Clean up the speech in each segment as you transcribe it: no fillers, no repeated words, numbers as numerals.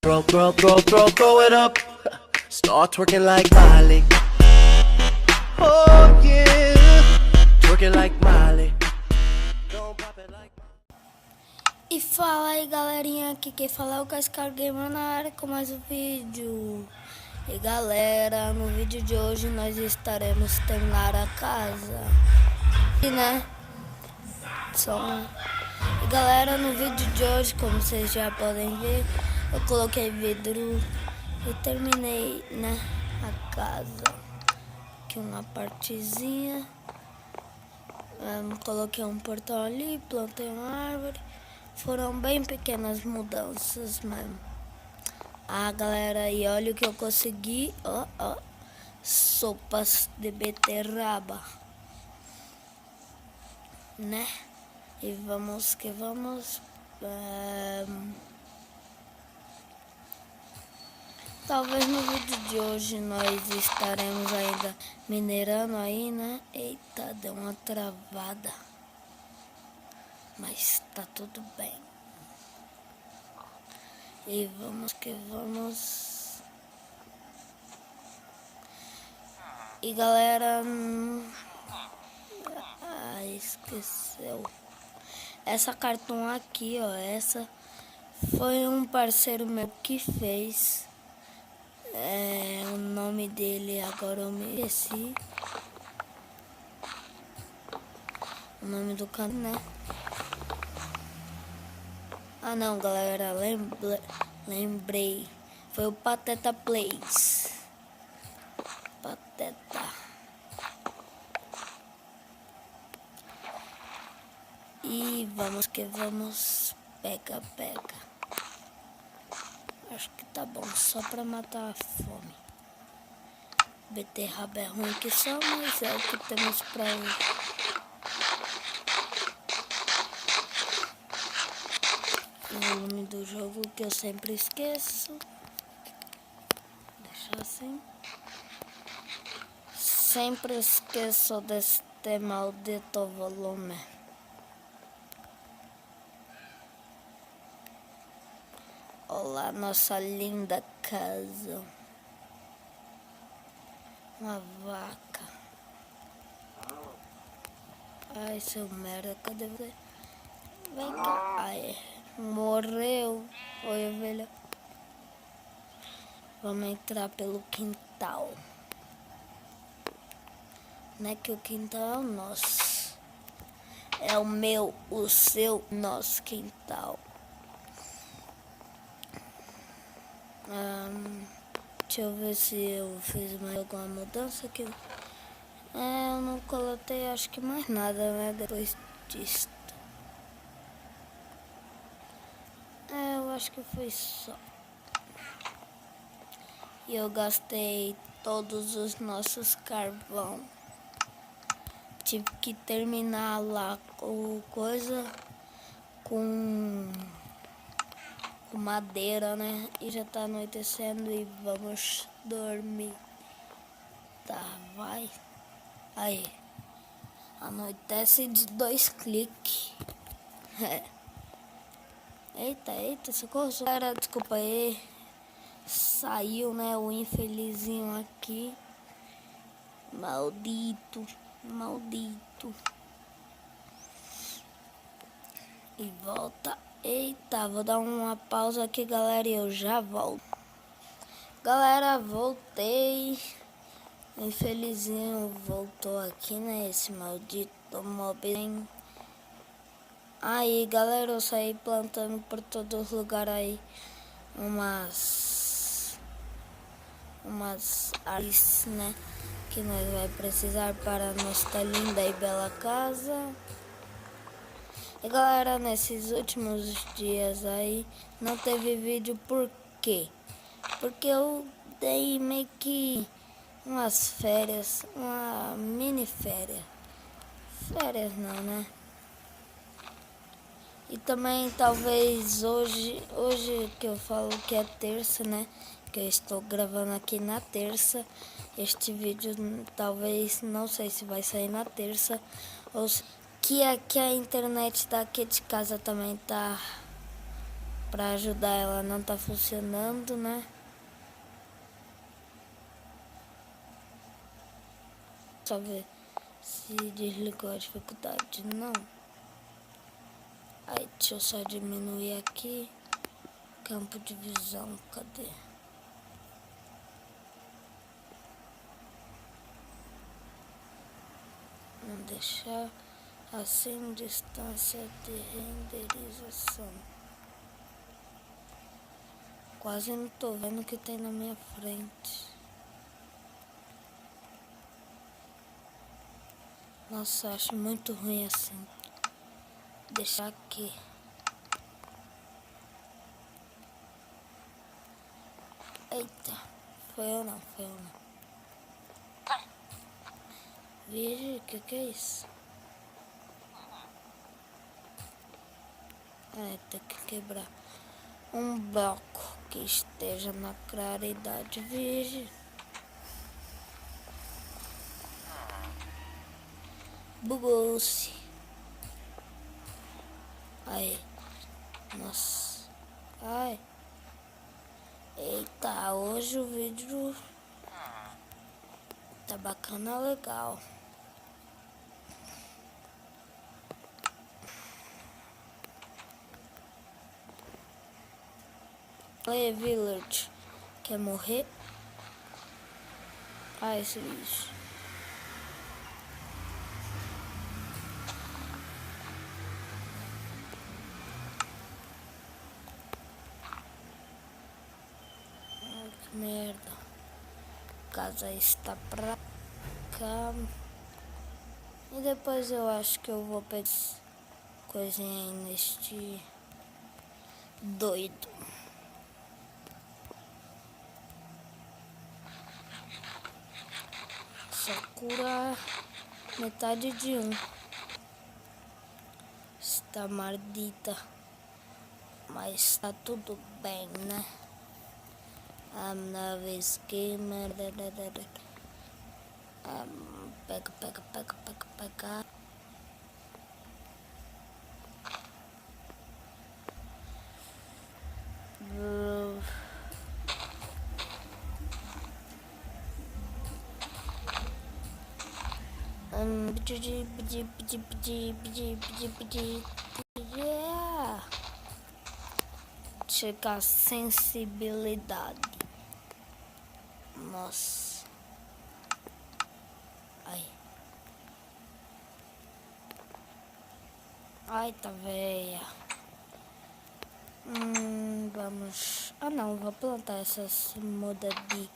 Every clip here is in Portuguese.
Throw it up. Start twerking like Miley. Oh yeah, twerking like Miley. Don't pop it like E fala aí, galerinha, aqui quem fala é o Cascar Gamer na área com mais um vídeo. E galera, no vídeo de hoje nós estaremos terminar a casa. E E galera, no vídeo de hoje, como vocês já podem ver, eu coloquei vidro e terminei, a casa. Aqui uma partezinha. Coloquei um portão ali, plantei uma árvore. Foram bem pequenas mudanças mesmo. Galera, e olha o que eu consegui. Ó, sopas de beterraba, né? E vamos que vamos. Talvez no vídeo de hoje nós estaremos ainda minerando aí, né? Eita, deu uma travada. Mas tá tudo bem. E vamos que vamos. E galera, esqueceu. Essa cartão aqui, ó, essa foi um parceiro meu que fez. O nome dele agora eu me esqueci. O nome do canal, né? Não, galera, lembrei. Foi o Pateta Plays. Pateta. E vamos que vamos. Pega. Acho que tá bom, só pra matar a fome. Beterraba é ruim que só, mas é o que temos pra hoje. O volume do jogo que eu sempre esqueço. Deixa assim. Sempre esqueço deste maldito volume. Olá, nossa linda casa. Uma vaca. Ai, seu merda, cadê você? Vem cá. Ai, morreu. Oi, ovelha. Vamos entrar pelo quintal. Não é que o quintal é o nosso. É o meu, o seu, nosso quintal. Deixa eu ver se eu fiz mais alguma mudança aqui. Eu não coloquei, acho que mais nada, né? Depois disso. Eu acho que foi só. E eu gastei todos os nossos carvão. Tive que terminar lá com coisa com madeira, né? E já tá anoitecendo e vamos dormir. Tá, vai. Aí. Anoitece de 2 cliques. Eita, socorro. Galera, desculpa aí. Saiu, né? O infelizinho aqui. Maldito. E volta. Eita, vou dar uma pausa aqui, galera, e eu já volto. Galera, voltei. O infelizinho voltou aqui, né? Esse maldito mob. Aí, galera, eu saí plantando por todos os lugares aí umas árvores, né? Que nós vai precisar para nossa linda e bela casa. E galera, nesses últimos dias aí não teve vídeo, por quê? Porque eu dei meio que umas férias, uma mini férias. Férias não, né? E também talvez hoje que eu falo que é terça, né? Que eu estou gravando aqui na terça. Este vídeo talvez, não sei se vai sair na terça ou se... Que aqui a internet daqui de casa também tá Pra ajudar ela não tá funcionando, né? Só ver se desligou a dificuldade. Não. Aí, deixa eu só diminuir aqui. Campo de visão, cadê? Vamos deixar assim, distância de renderização. Quase não tô vendo o que tem na minha frente. Nossa, acho muito ruim assim. Deixar aqui. Eita, foi eu não. Veja, que é isso? Tem que quebrar um bloco que esteja na claridade virgem. Bugou-se. Aí. Nossa. Ai. Eita, hoje o vídeo tá bacana, legal. Aí, Village. Quer morrer? Ah, esse bicho. Ai, que merda. A casa está pra cá. E depois eu acho que eu vou pegar coisinha aí neste doido. Só cura metade de um. Está maldita. Mas tá tudo bem, né? I'm nervous gamer. Pega. Yeah. Checar sensibilidade. Nossa. Ai, tá velha. Vamos. Ah, não, vou plantar essas mudas de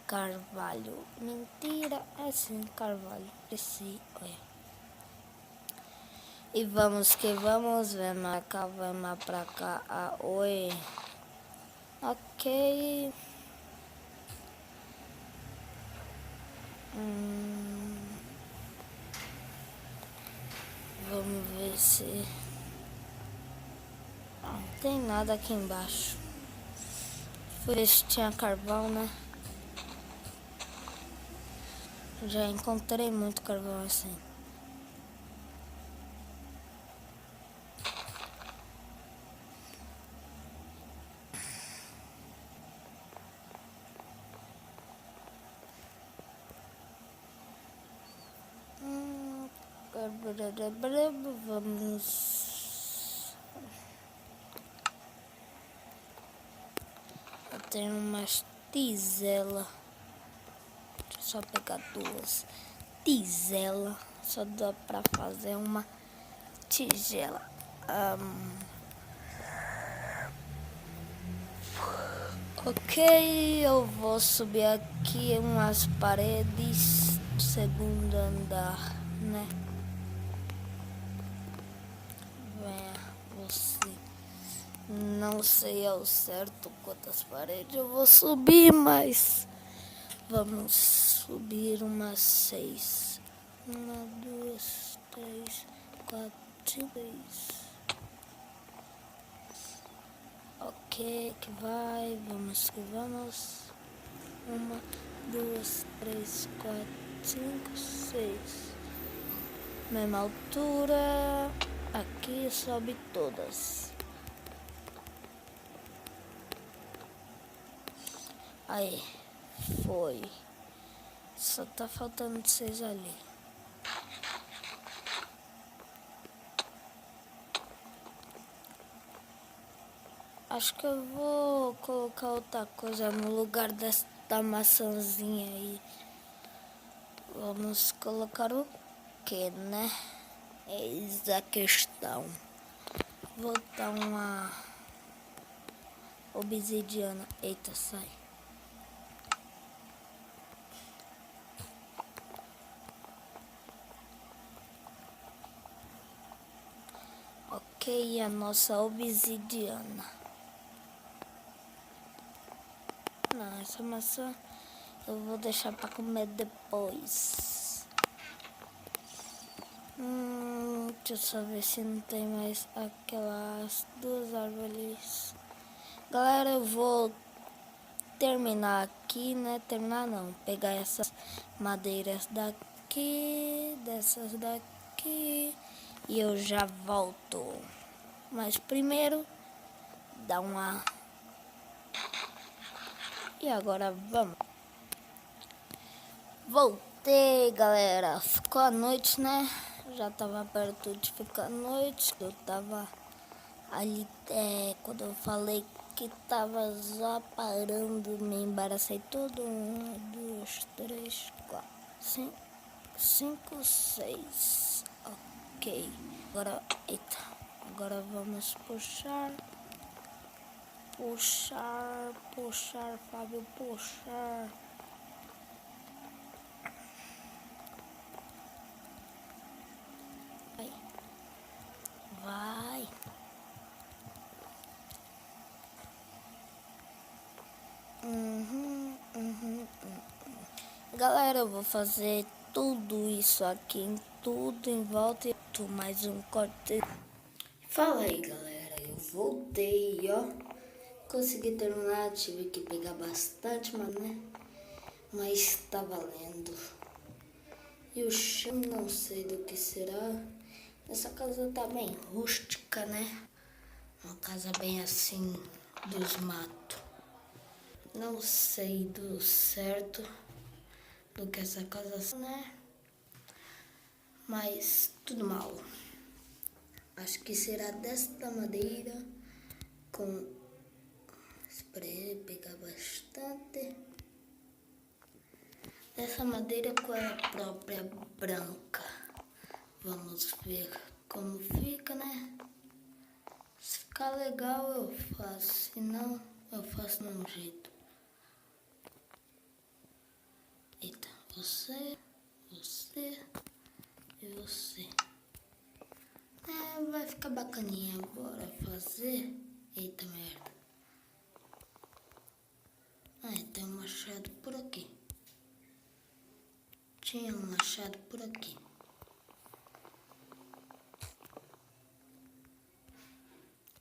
carvalho. Mentira, é sim, carvalho. Esse, olha. E vamos que vamos, vem pra cá. Ah, oi. Ok. Vamos ver se... Não tem nada aqui embaixo. Fui ver se tinha carvão, né? Já encontrei muito carvão assim. Vamos. Eu tenho umas tiselas. Deixa eu só pegar duas tiselas. Só dá pra fazer uma tigela. Ok, eu vou subir aqui umas paredes do segundo andar, né? Você. Não sei ao certo quantas paredes eu vou subir, mas vamos subir umas 6. 1, 2, 3, 4, 5, 6. Ok, que vai, vamos que vamos. 1, 2, 3, 4, 5, 6. Mesma altura. Aqui sobe todas. Aí, foi. Só tá faltando 6 ali. Acho que eu vou colocar outra coisa no lugar da maçãzinha aí. Vamos colocar o que, né? Eis a questão. Vou dar uma obsidiana. Eita, sai. Ok, a nossa obsidiana. Não, essa maçã eu vou deixar para comer depois. Deixa eu só ver se não tem mais aquelas 2 árvores. Galera, eu vou terminar aqui, né? Terminar não, pegar essas madeiras daqui, dessas daqui, e eu já volto. Mas primeiro, dá uma... E agora vamos. Voltei, galera. Ficou a noite, né? Já tava perto de ficar noite. Eu tava ali, quando eu falei que tava já parando, me embaracei todo. 1, 2, 3, 4, 5, 6. Ok. Agora, eita. Agora vamos puxar. Puxar, Fábio, puxar. Vai. Galera, eu vou fazer tudo isso aqui, tudo em volta e mais um corte. Fala aí, galera, eu voltei, ó. Consegui terminar, tive que pegar bastante, mas tá valendo. E o chão, não sei do que será. Essa casa tá bem rústica, né? Uma casa bem assim, dos matos. Não sei do certo do que essa casa, né? Mas tudo mal. Acho que será desta madeira com... Esperei pegar bastante. Dessa madeira com a própria branca. Vamos ver como fica, né? Se ficar legal eu faço, se não eu faço de um jeito. Eita, você e você. Vai ficar bacaninha, bora fazer. Eita merda. Tem um machado por aqui. Tinha um machado por aqui.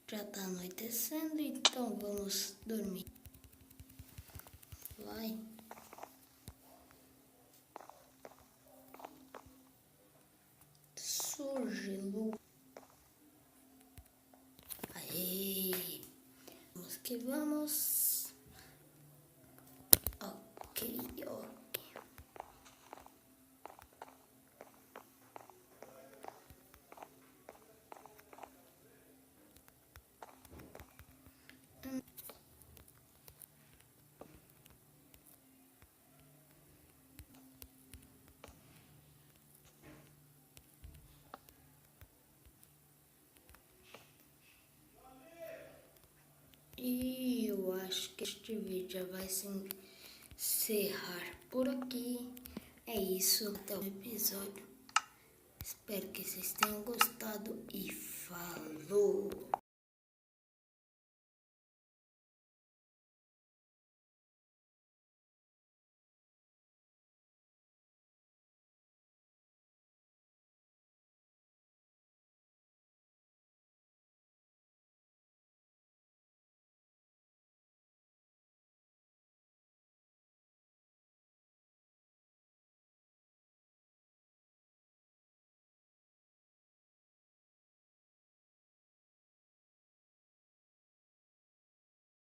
Já tá anoitecendo, então vamos dormir. Vai. Surgiu. Aê. Vamos que vamos. Ok. E eu acho que este vídeo já vai se encerrar por aqui. É isso, até o episódio. Espero que vocês tenham gostado e falou!